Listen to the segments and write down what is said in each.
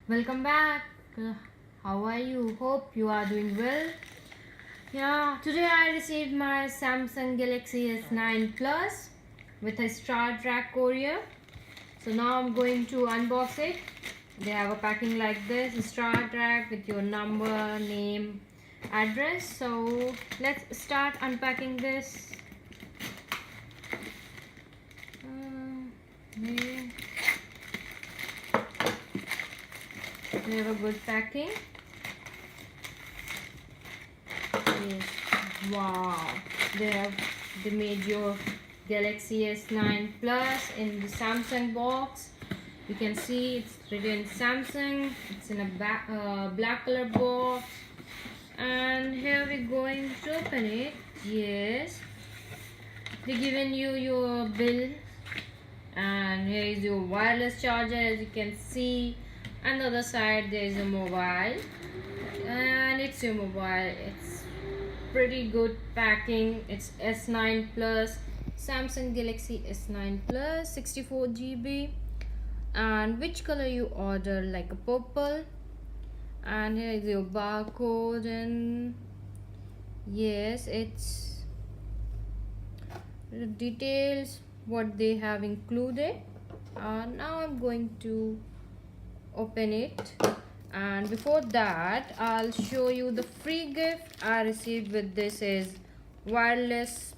Welcome back. How are you? Hope you are doing well. Yeah, today I received my Samsung Galaxy S9 Plus with a Star Trek courier. So now I'm going to unbox it. They have a packing like this, Star Trek with your number, name, address. So let's start unpacking this. Okay. We have a good packing. Yes. Wow. They made your Galaxy S9 Plus in the Samsung box. You can see it's written Samsung. It's in a black color box. And here we're going to open it. Yes. They're giving you your bill. And here is your wireless charger, as you can see. On the other side there is a mobile. And it's your mobile. It's pretty good packing. It's S9 Plus, Samsung Galaxy S9 Plus, 64 GB. And which color you order, like a purple. And here is your barcode, and yes, it's the details what they have included. Now I'm going to open it, and before that I'll show you the free gift I received with this is wireless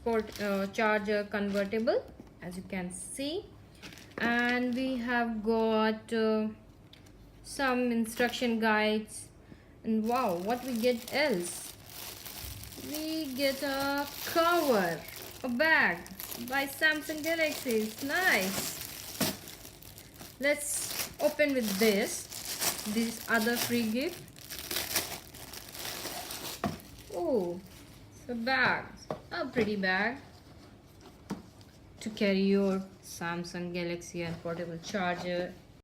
charger convertible, as you can see. And we have got some instruction guides, and wow, what we get else, we get a cover, a bag by Samsung Galaxy. It's nice. Let's open with this other free gift. Oh, it's a bag, a pretty bag to carry your Samsung Galaxy and portable charger